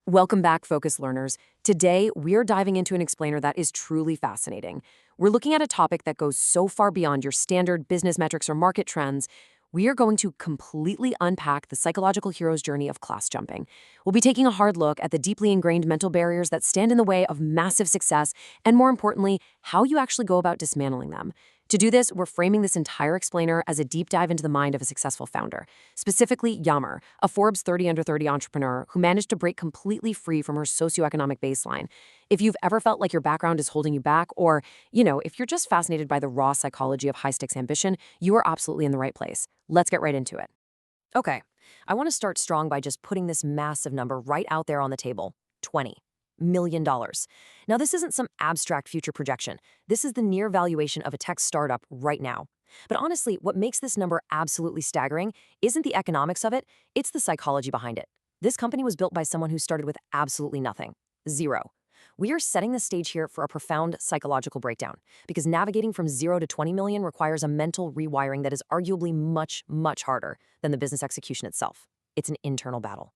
Welcome back, Focus Learners. Today, we're diving into an explainer that is truly fascinating. We're looking at a topic that goes so far beyond your standard business metrics or market trends. We are going to completely unpack the psychological hero's journey of class jumping. We'll be taking a hard look at the deeply ingrained mental barriers that stand in the way of massive success, and more importantly, how you actually go about dismantling them. To do this, we're framing this entire explainer as a deep dive into the mind of a successful founder, specifically Yammer, a Forbes 30 under 30 entrepreneur who managed to break completely free from her socioeconomic baseline. If you've ever felt like your background is holding you back, or, if you're just fascinated by the raw psychology of high-stakes ambition, you are absolutely in the right place. Let's get right into it. Okay, I want to start strong by just putting this massive number right out there on the table, $20 million. Now, this isn't some abstract future projection. This is the near valuation of a tech startup right now. But honestly, what makes this number absolutely staggering isn't the economics of it, it's the psychology behind it. This company was built by someone who started with absolutely nothing. Zero. We are setting the stage here for a profound psychological breakdown, because navigating from 0 to 20 million requires a mental rewiring that is arguably much, much harder than the business execution itself. It's an internal battle.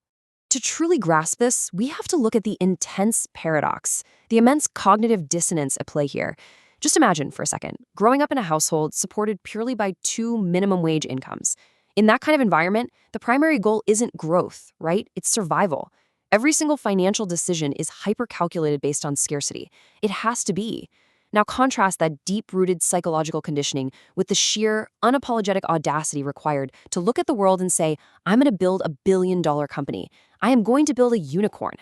To truly grasp this, we have to look at the intense paradox, the immense cognitive dissonance at play here. Just imagine for a second, growing up in a household supported purely by two minimum wage incomes. In that kind of environment, the primary goal isn't growth, right? It's survival. Every single financial decision is hyper-calculated based on scarcity. It has to be. Now contrast that deep-rooted psychological conditioning with the sheer, unapologetic audacity required to look at the world and say, I'm going to build $1 billion company. I am going to build a unicorn.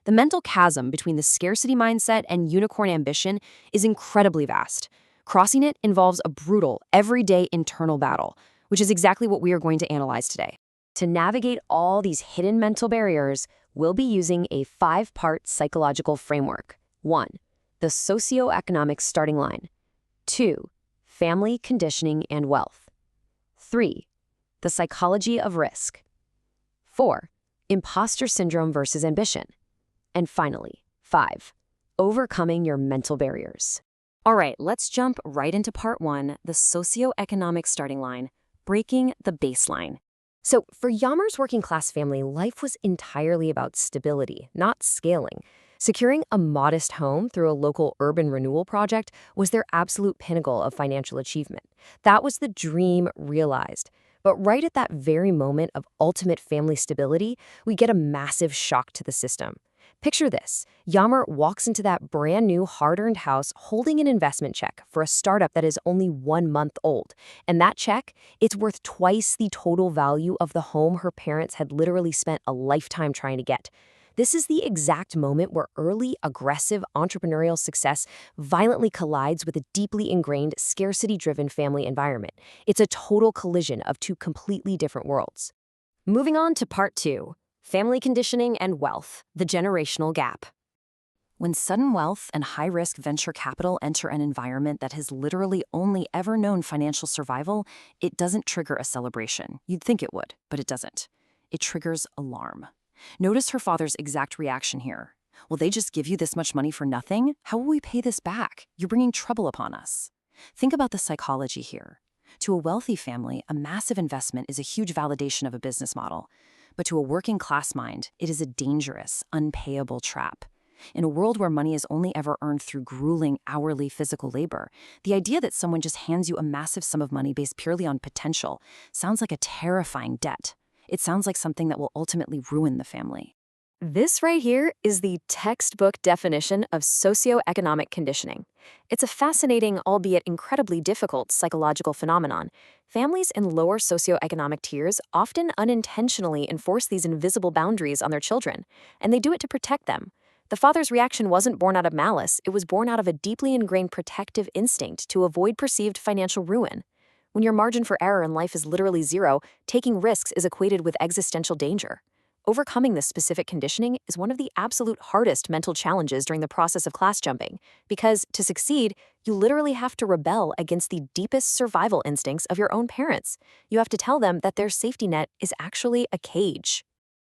The mental chasm between the scarcity mindset and unicorn ambition is incredibly vast. Crossing it involves a brutal, everyday internal battle, which is exactly what we are going to analyze today. To navigate all these hidden mental barriers, we'll be using a 5-part psychological framework. 1. The socioeconomic starting line. 2. Family conditioning and wealth. 3. The psychology of risk. 4. Imposter syndrome versus ambition. And finally, 5. Overcoming your mental barriers. All right, let's jump right into part 1, the socioeconomic starting line, breaking the baseline. So for Yammer's working class family, life was entirely about stability, not scaling. Securing a modest home through a local urban renewal project was their absolute pinnacle of financial achievement. That was the dream realized. But right at that very moment of ultimate family stability, we get a massive shock to the system. Picture this. Yammer walks into that brand new hard-earned house holding an investment check for a startup that is only 1 month old. And that check, it's worth twice the total value of the home her parents had literally spent a lifetime trying to get. This is the exact moment where early, aggressive entrepreneurial success violently collides with a deeply ingrained, scarcity-driven family environment. It's a total collision of two completely different worlds. Moving on to part 2, family conditioning and wealth, the generational gap. When sudden wealth and high-risk venture capital enter an environment that has literally only ever known financial survival, it doesn't trigger a celebration. You'd think it would, but it doesn't. It triggers alarm. Notice her father's exact reaction here. Will they just give you this much money for nothing? How will we pay this back? You're bringing trouble upon us. Think about the psychology here. To a wealthy family, a massive investment is a huge validation of a business model. But to a working class mind, it is a dangerous, unpayable trap. In a world where money is only ever earned through grueling, hourly physical labor, the idea that someone just hands you a massive sum of money based purely on potential sounds like a terrifying debt. It sounds like something that will ultimately ruin the family. This right here is the textbook definition of socioeconomic conditioning. It's a fascinating, albeit incredibly difficult, psychological phenomenon. Families in lower socioeconomic tiers often unintentionally enforce these invisible boundaries on their children, and they do it to protect them. The father's reaction wasn't born out of malice, it was born out of a deeply ingrained protective instinct to avoid perceived financial ruin. When your margin for error in life is literally zero, taking risks is equated with existential danger. Overcoming this specific conditioning is one of the absolute hardest mental challenges during the process of class jumping, because to succeed, you literally have to rebel against the deepest survival instincts of your own parents. You have to tell them that their safety net is actually a cage.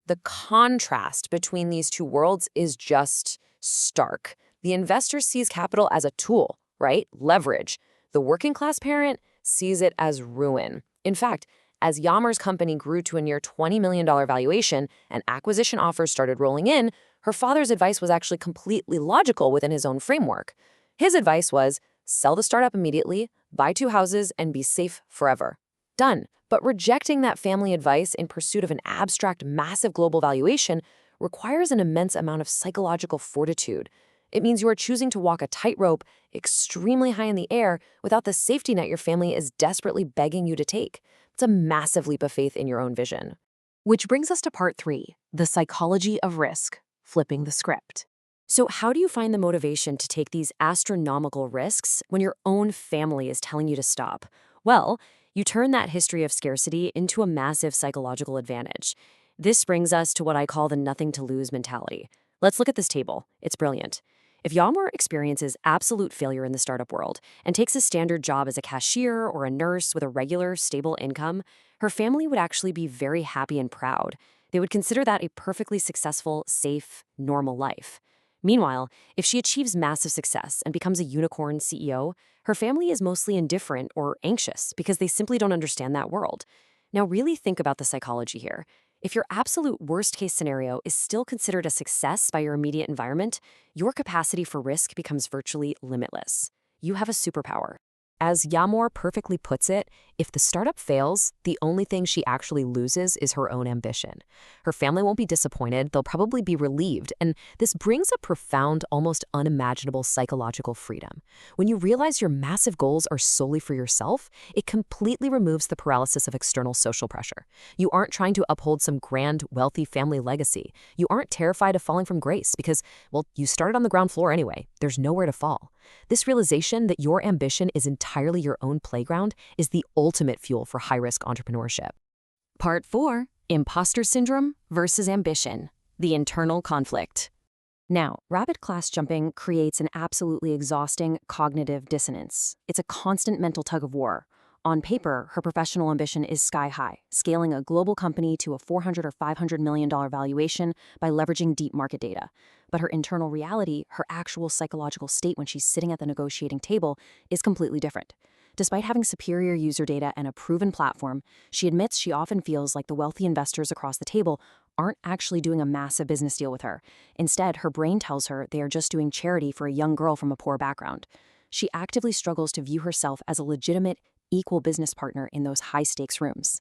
The contrast between these two worlds is just stark. The investor sees capital as a tool, right? Leverage. The working class parent sees it as ruin. In fact, As Yammer's company grew to a near $20 million valuation and acquisition offers started rolling in, her father's advice was actually completely logical within his own framework. His advice was, sell the startup immediately, buy 2 houses, and be safe forever. Done. But rejecting that family advice in pursuit of an abstract, massive global valuation requires an immense amount of psychological fortitude. It means you are choosing to walk a tightrope extremely high in the air without the safety net your family is desperately begging you to take. It's a massive leap of faith in your own vision. Which brings us to part 3, the psychology of risk, flipping the script. So how do you find the motivation to take these astronomical risks when your own family is telling you to stop? Well, you turn that history of scarcity into a massive psychological advantage. This brings us to what I call the nothing to lose mentality. Let's look at this table. It's brilliant. If Yammer experiences absolute failure in the startup world and takes a standard job as a cashier or a nurse with a regular, stable income, her family would actually be very happy and proud. They would consider that a perfectly successful, safe, normal life. Meanwhile, if she achieves massive success and becomes a unicorn CEO, her family is mostly indifferent or anxious because they simply don't understand that world. Now, really think about the psychology here. If your absolute worst-case scenario is still considered a success by your immediate environment, your capacity for risk becomes virtually limitless. You have a superpower. As Yammer perfectly puts it, if the startup fails, the only thing she actually loses is her own ambition. Her family won't be disappointed, they'll probably be relieved, and this brings a profound, almost unimaginable psychological freedom. When you realize your massive goals are solely for yourself, it completely removes the paralysis of external social pressure. You aren't trying to uphold some grand, wealthy family legacy. You aren't terrified of falling from grace because, well, you started on the ground floor anyway. There's nowhere to fall. This realization that your ambition is entirely your own playground is the ultimate fuel for high-risk entrepreneurship. Part 4, Imposter Syndrome versus Ambition, the internal conflict. Now, rapid class jumping creates an absolutely exhausting cognitive dissonance. It's a constant mental tug of war. On paper, her professional ambition is sky high, scaling a global company to a $400 or $500 million valuation by leveraging deep market data. But her internal reality, her actual psychological state when she's sitting at the negotiating table, is completely different. Despite having superior user data and a proven platform, she admits she often feels like the wealthy investors across the table aren't actually doing a massive business deal with her. Instead, her brain tells her they are just doing charity for a young girl from a poor background. She actively struggles to view herself as a legitimate, equal business partner in those high-stakes rooms.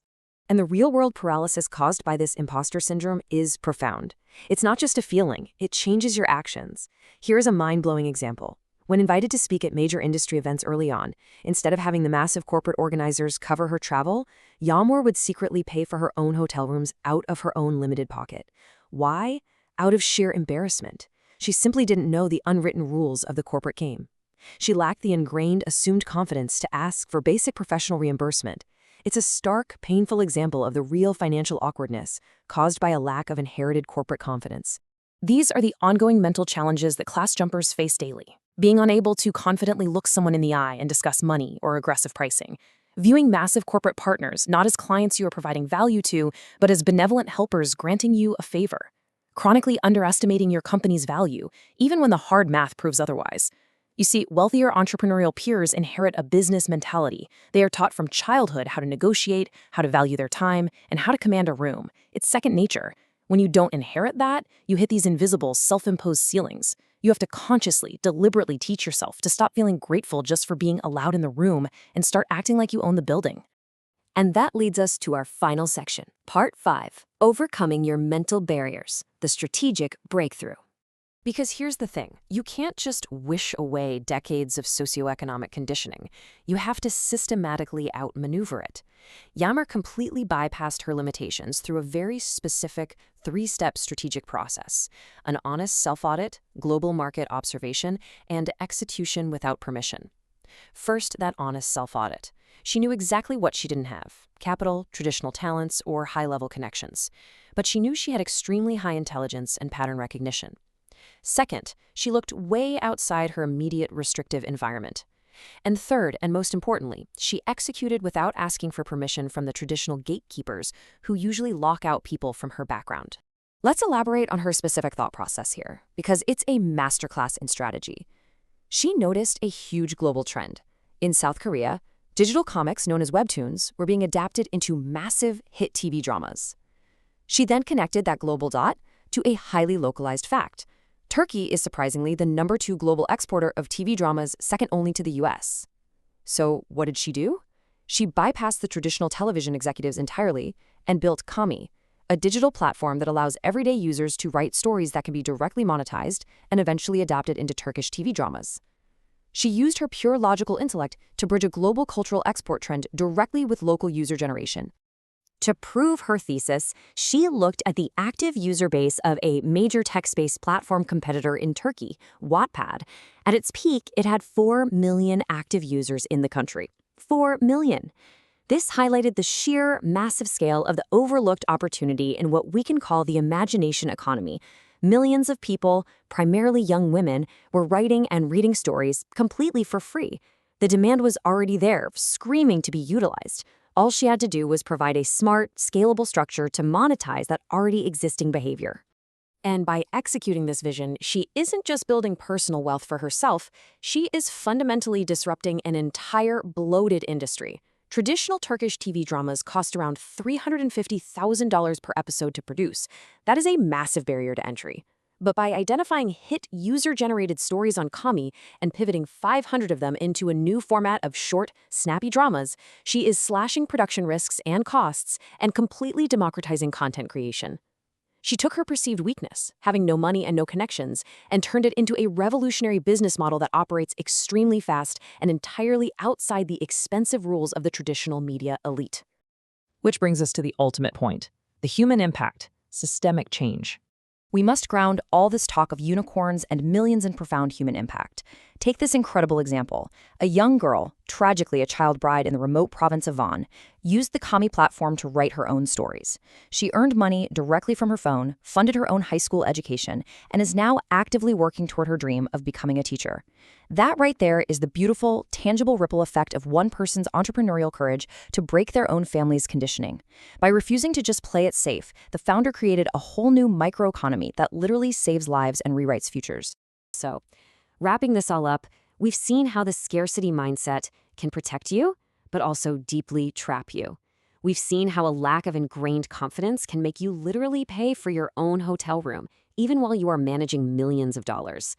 And the real-world paralysis caused by this imposter syndrome is profound. It's not just a feeling, it changes your actions. Here's a mind-blowing example. When invited to speak at major industry events early on, instead of having the massive corporate organizers cover her travel, Yammer would secretly pay for her own hotel rooms out of her own limited pocket. Why? Out of sheer embarrassment. She simply didn't know the unwritten rules of the corporate game. She lacked the ingrained, assumed confidence to ask for basic professional reimbursement. It's a stark, painful example of the real financial awkwardness caused by a lack of inherited corporate confidence. These are the ongoing mental challenges that class jumpers face daily. Being unable to confidently look someone in the eye and discuss money or aggressive pricing. Viewing massive corporate partners not as clients you are providing value to, but as benevolent helpers granting you a favor. Chronically underestimating your company's value, even when the hard math proves otherwise. You see, wealthier entrepreneurial peers inherit a business mentality. They are taught from childhood how to negotiate, how to value their time, and how to command a room. It's second nature. When you don't inherit that, you hit these invisible, self-imposed ceilings. You have to consciously, deliberately teach yourself to stop feeling grateful just for being allowed in the room and start acting like you own the building. And that leads us to our final section, Part 5, Overcoming Your Mental Barriers, the Strategic Breakthrough. Because here's the thing, you can't just wish away decades of socioeconomic conditioning. You have to systematically outmaneuver it. Yammer completely bypassed her limitations through a very specific 3-step strategic process: an honest self-audit, global market observation, and execution without permission. First, that honest self-audit. She knew exactly what she didn't have: capital, traditional talents, or high-level connections. But she knew she had extremely high intelligence and pattern recognition. Second, she looked way outside her immediate restrictive environment. And third, and most importantly, she executed without asking for permission from the traditional gatekeepers who usually lock out people from her background. Let's elaborate on her specific thought process here, because it's a masterclass in strategy. She noticed a huge global trend. In South Korea, Digital comics, known as webtoons, were being adapted into massive hit TV dramas. She then connected that global dot to a highly localized fact. Turkey is surprisingly the #2 global exporter of TV dramas, second only to the US. So what did she do? She bypassed the traditional television executives entirely and built Kami, a digital platform that allows everyday users to write stories that can be directly monetized and eventually adapted into Turkish TV dramas. She used her pure logical intellect to bridge a global cultural export trend directly with local user generation. To prove her thesis, she looked at the active user base of a major text-based platform competitor in Turkey, Wattpad. At its peak, it had 4 million active users in the country. 4 million. This highlighted the sheer, massive scale of the overlooked opportunity in what we can call the imagination economy. Millions of people, primarily young women, were writing and reading stories completely for free. The demand was already there, screaming to be utilized. All she had to do was provide a smart, scalable structure to monetize that already existing behavior. And by executing this vision, she isn't just building personal wealth for herself, she is fundamentally disrupting an entire bloated industry. Traditional Turkish TV dramas cost around $350,000 per episode to produce. That is a massive barrier to entry. But by identifying hit user-generated stories on Kami and pivoting 500 of them into a new format of short, snappy dramas, she is slashing production risks and costs and completely democratizing content creation. She took her perceived weakness, having no money and no connections, and turned it into a revolutionary business model that operates extremely fast and entirely outside the expensive rules of the traditional media elite. Which brings us to the ultimate point, the human impact, systemic change. We must ground all this talk of unicorns and millions in profound human impact. Take this incredible example. A young girl, tragically a child bride in the remote province of Van, used the Kami platform to write her own stories. She earned money directly from her phone, funded her own high school education, and is now actively working toward her dream of becoming a teacher. That right there is the beautiful, tangible ripple effect of one person's entrepreneurial courage to break their own family's conditioning. By refusing to just play it safe, the founder created a whole new microeconomy that literally saves lives and rewrites futures. So, wrapping this all up, we've seen how the scarcity mindset can protect you, but also deeply trap you. We've seen how a lack of ingrained confidence can make you literally pay for your own hotel room, even while you are managing millions of dollars.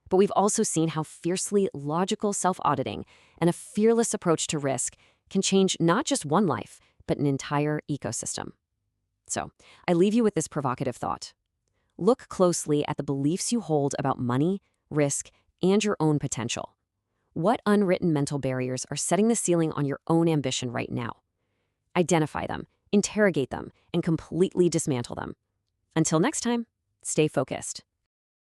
But we've also seen how fiercely logical self-auditing and a fearless approach to risk can change not just one life, but an entire ecosystem. So, I leave you with this provocative thought. Look closely at the beliefs you hold about money, risk, and your own potential. What unwritten mental barriers are setting the ceiling on your own ambition right now? Identify them, interrogate them, and completely dismantle them. Until next time, stay focused.